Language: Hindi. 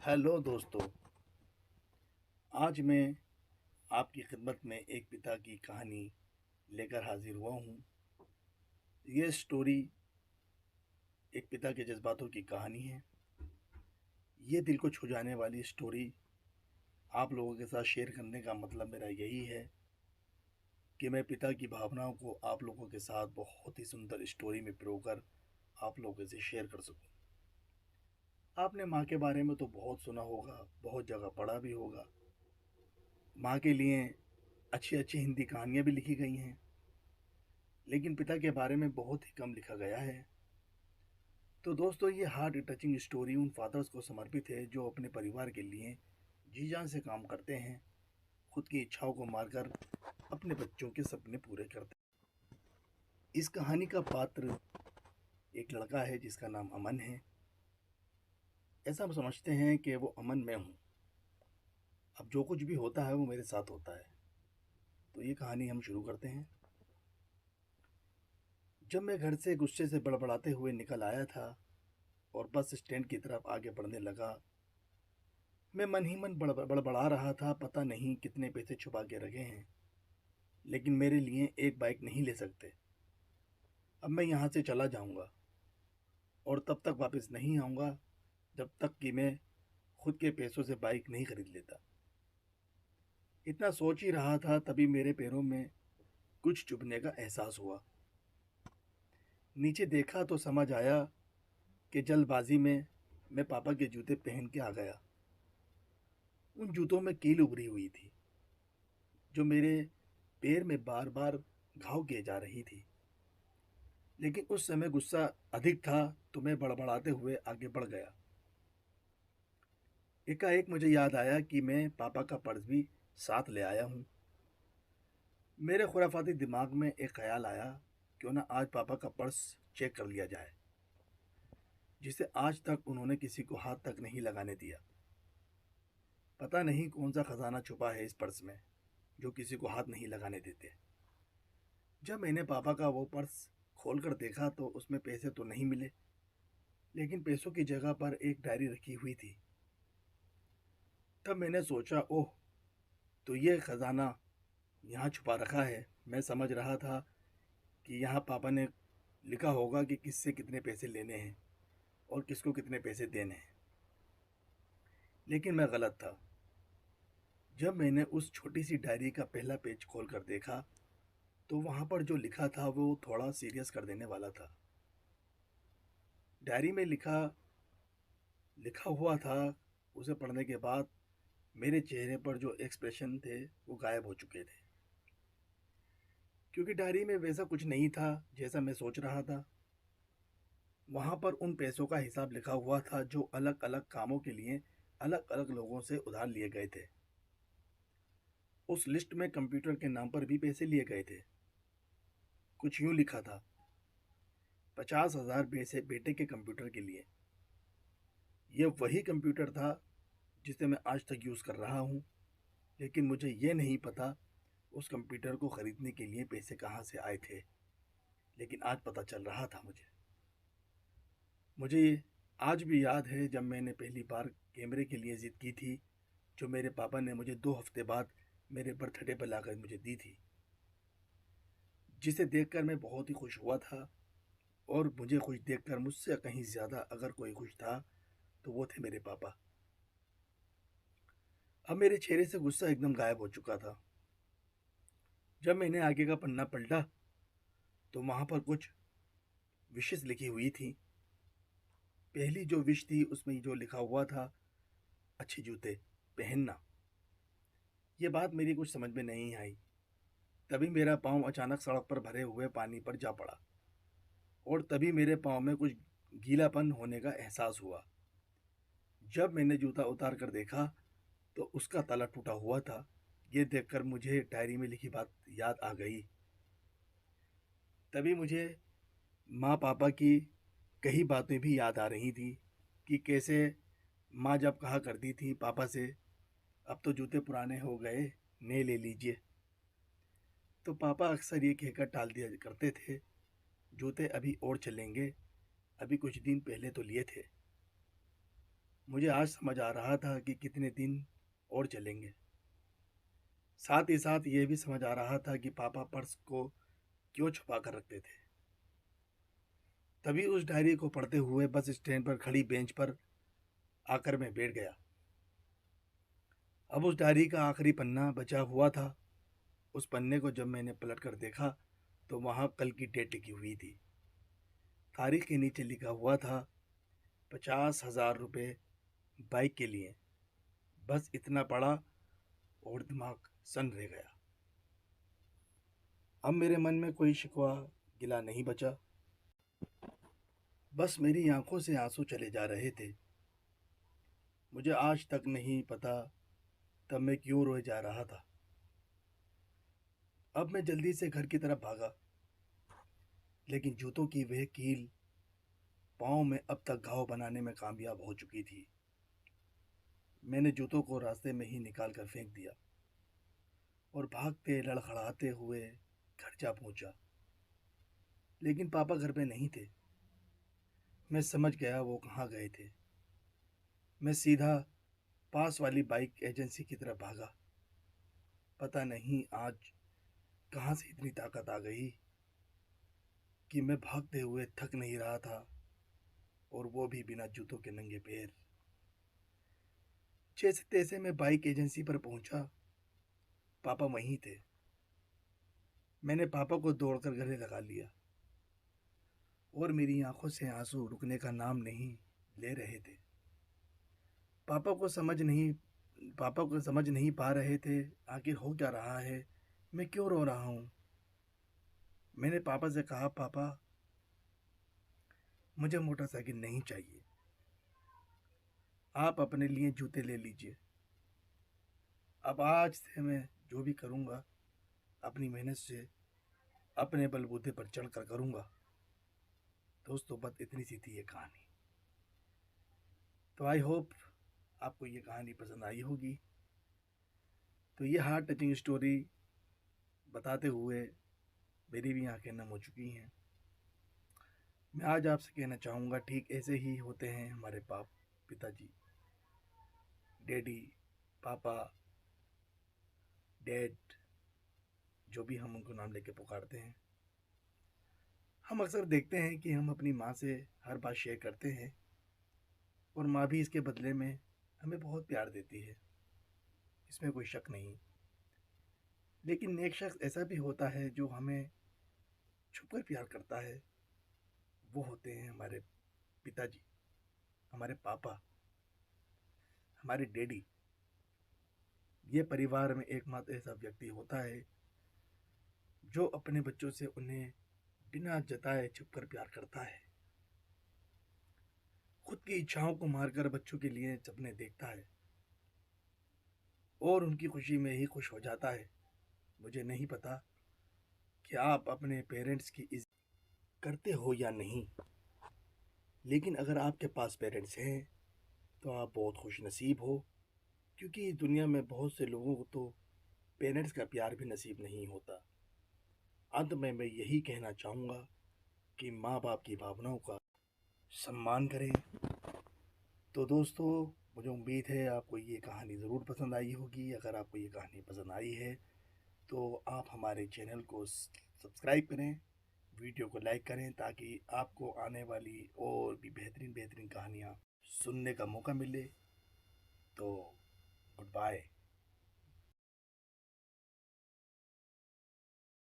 हेलो दोस्तों। आज मैं आपकी खिदमत में एक पिता की कहानी लेकर हाजिर हुआ हूँ। ये स्टोरी एक पिता के जज्बातों की कहानी है। ये दिल को छू जाने वाली स्टोरी आप लोगों के साथ शेयर करने का मतलब मेरा यही है कि मैं पिता की भावनाओं को आप लोगों के साथ बहुत ही सुंदर स्टोरी में पिरोकर आप लोगों से शेयर कर सकूं। आपने माँ के बारे में तो बहुत सुना होगा, बहुत जगह पढ़ा भी होगा। माँ के लिए अच्छी अच्छी हिंदी कहानियाँ भी लिखी गई हैं, लेकिन पिता के बारे में बहुत ही कम लिखा गया है। तो दोस्तों, ये हार्ट टचिंग स्टोरी उन फादर्स को समर्पित है जो अपने परिवार के लिए जी जान से काम करते हैं, खुद की इच्छाओं को मारकर अपने बच्चों के सपने पूरे करते हैं। इस कहानी का पात्र एक लड़का है जिसका नाम अमन है। ऐसा हम समझते हैं कि वो अमन मैं हूँ। अब जो कुछ भी होता है वो मेरे साथ होता है। तो ये कहानी हम शुरू करते हैं। जब मैं घर से गुस्से से बड़बड़ाते हुए निकल आया था और बस स्टैंड की तरफ आगे बढ़ने लगा, मैं मन ही मन बड़बड़ा रहा था। पता नहीं कितने पैसे छुपा के रखे हैं, लेकिन मेरे लिए एक बाइक नहीं ले सकते। अब मैं यहाँ से चला जाऊँगा और तब तक वापस नहीं आऊँगा जब तक कि मैं खुद के पैसों से बाइक नहीं खरीद लेता। इतना सोच ही रहा था, तभी मेरे पैरों में कुछ चुभने का एहसास हुआ। नीचे देखा तो समझ आया कि जल्दबाजी में मैं पापा के जूते पहन के आ गया। उन जूतों में कील उभरी हुई थी जो मेरे पैर में बार बार घाव किए जा रही थी। लेकिन उस समय गुस्सा अधिक था तो मैं बड़बड़ाते हुए आगे बढ़ गया। एकाएक मुझे याद आया कि मैं पापा का पर्स भी साथ ले आया हूँ। मेरे खुराफाती दिमाग में एक ख्याल आया, क्यों ना आज पापा का पर्स चेक कर लिया जाए, जिसे आज तक उन्होंने किसी को हाथ तक नहीं लगाने दिया। पता नहीं कौन सा खजाना छुपा है इस पर्स में जो किसी को हाथ नहीं लगाने देते। जब मैंने पापा का वो पर्स खोलकर देखा तो उसमें पैसे तो नहीं मिले, लेकिन पैसों की जगह पर एक डायरी रखी हुई थी। तब मैंने सोचा, ओह, तो ये खजाना यहाँ छुपा रखा है। मैं समझ रहा था कि यहाँ पापा ने लिखा होगा कि किससे कितने पैसे लेने हैं और किसको कितने पैसे देने हैं, लेकिन मैं गलत था। जब मैंने उस छोटी सी डायरी का पहला पेज खोलकर देखा तो वहाँ पर जो लिखा था वो थोड़ा सीरियस कर देने वाला था। डायरी में लिखा लिखा हुआ था, उसे पढ़ने के बाद मेरे चेहरे पर जो एक्सप्रेशन थे वो गायब हो चुके थे, क्योंकि डायरी में वैसा कुछ नहीं था जैसा मैं सोच रहा था। वहाँ पर उन पैसों का हिसाब लिखा हुआ था जो अलग अलग कामों के लिए अलग अलग लोगों से उधार लिए गए थे। उस लिस्ट में कंप्यूटर के नाम पर भी पैसे लिए गए थे। कुछ यूँ लिखा था, 50,000 पैसे बेटे के कंप्यूटर के लिए। यह वही कंप्यूटर था जिसे मैं आज तक यूज़ कर रहा हूँ, लेकिन मुझे ये नहीं पता उस कंप्यूटर को ख़रीदने के लिए पैसे कहाँ से आए थे। लेकिन आज पता चल रहा था मुझे आज भी याद है जब मैंने पहली बार कैमरे के लिए ज़िद की थी, जो मेरे पापा ने मुझे 2 हफ्ते बाद मेरे बर्थडे पर लाकर मुझे दी थी, जिसे देखकर मैं बहुत ही खुश हुआ था। और मुझे खुश देखकर मुझसे कहीं ज़्यादा अगर कोई खुश था तो वो थे मेरे पापा। अब मेरे चेहरे से गुस्सा एकदम गायब हो चुका था। जब मैंने आगे का पन्ना पलटा तो वहाँ पर कुछ विशेष लिखी हुई थी। पहली जो विश थी उसमें जो लिखा हुआ था, अच्छे जूते पहनना। ये बात मेरी कुछ समझ में नहीं आई। तभी मेरा पाँव अचानक सड़क पर भरे हुए पानी पर जा पड़ा और तभी मेरे पाँव में कुछ गीलापन होने का एहसास हुआ। जब मैंने जूता उतार कर देखा तो उसका तला टूटा हुआ था। ये देखकर मुझे डायरी में लिखी बात याद आ गई। तभी मुझे माँ पापा की कई बातें भी याद आ रही थी कि कैसे माँ जब कहा करती थी पापा से, अब तो जूते पुराने हो गए, नए ले लीजिए, तो पापा अक्सर ये कहकर टाल दिया करते थे, जूते अभी और चलेंगे, अभी कुछ दिन पहले तो लिए थे। मुझे आज समझ आ रहा था कि कितने दिन और चलेंगे। साथ ही साथ ये भी समझ आ रहा था कि पापा पर्स को क्यों छुपा कर रखते थे। तभी उस डायरी को पढ़ते हुए बस स्टैंड पर खड़ी बेंच पर आकर मैं बैठ गया। अब उस डायरी का आखिरी पन्ना बचा हुआ था। उस पन्ने को जब मैंने पलट कर देखा तो वहां कल की डेट लिखी हुई थी। तारीख के नीचे लिखा हुआ था 50,000 रुपये बाइक के लिए। बस इतना पढ़ा और दिमाग सन रह गया। अब मेरे मन में कोई शिकवा गिला नहीं बचा। बस मेरी आंखों से आंसू चले जा रहे थे। मुझे आज तक नहीं पता तब मैं क्यों रोए जा रहा था। अब मैं जल्दी से घर की तरफ भागा, लेकिन जूतों की वह कील पाँव में अब तक घाव बनाने में कामयाब हो चुकी थी। मैंने जूतों को रास्ते में ही निकाल कर फेंक दिया और भागते लड़खड़ाते हुए घर जा पहुंचा। लेकिन पापा घर पे नहीं थे। मैं समझ गया वो कहाँ गए थे। मैं सीधा पास वाली बाइक एजेंसी की तरफ भागा। पता नहीं आज कहाँ से इतनी ताकत आ गई कि मैं भागते हुए थक नहीं रहा था, और वो भी बिना जूतों के नंगे पैर। जैसे तैसे मैं बाइक एजेंसी पर पहुंचा। पापा वहीं थे। मैंने पापा को दौड़कर गले लगा लिया और मेरी आंखों से आंसू रुकने का नाम नहीं ले रहे थे। पापा को समझ नहीं पापा को समझ नहीं पा रहे थे आखिर हो क्या रहा है, मैं क्यों रो रहा हूँ। मैंने पापा से कहा, पापा मुझे मोटरसाइकिल नहीं चाहिए, आप अपने लिए जूते ले लीजिए। अब आज से मैं जो भी करूँगा अपनी मेहनत से अपने बलबूते पर चढ़कर करूँगा। दोस्तों, बस इतनी सी थी ये कहानी। तो आई होप आपको ये कहानी पसंद आई होगी। तो ये हार्ट टचिंग स्टोरी बताते हुए मेरी भी आंखें नम हो चुकी हैं। मैं आज आपसे कहना चाहूँगा, ठीक ऐसे ही होते हैं हमारे पिताजी, डैडी, पापा, डैड, जो भी हम उनको नाम लेके पुकारते हैं। हम अक्सर देखते हैं कि हम अपनी माँ से हर बात शेयर करते हैं और माँ भी इसके बदले में हमें बहुत प्यार देती है, इसमें कोई शक नहीं। लेकिन एक शख्स ऐसा भी होता है जो हमें छुपकर प्यार करता है। वो होते हैं हमारे पिताजी, हमारे पापा, हमारे डैडी। ये परिवार में एकमात्र ऐसा व्यक्ति होता है जो अपने बच्चों से उन्हें बिना जताए छुपकर प्यार करता है। खुद की इच्छाओं को मारकर बच्चों के लिए सपने देखता है और उनकी खुशी में ही खुश हो जाता है। मुझे नहीं पता कि आप अपने पेरेंट्स की इज्जत करते हो या नहीं, लेकिन अगर आपके पास पेरेंट्स हैं तो आप बहुत खुश नसीब हो, क्योंकि इस दुनिया में बहुत से लोगों को तो पेरेंट्स का प्यार भी नसीब नहीं होता। अंत में मैं यही कहना चाहूँगा कि माँ बाप की भावनाओं का सम्मान करें। तो दोस्तों, मुझे उम्मीद है आपको ये कहानी ज़रूर पसंद आई होगी। अगर आपको ये कहानी पसंद आई है तो आप हमारे चैनल को सब्सक्राइब करें, वीडियो को लाइक करें, ताकि आपको आने वाली और भी बेहतरीन बेहतरीन कहानियाँ सुनने का मौका मिले। तो गुड बाय।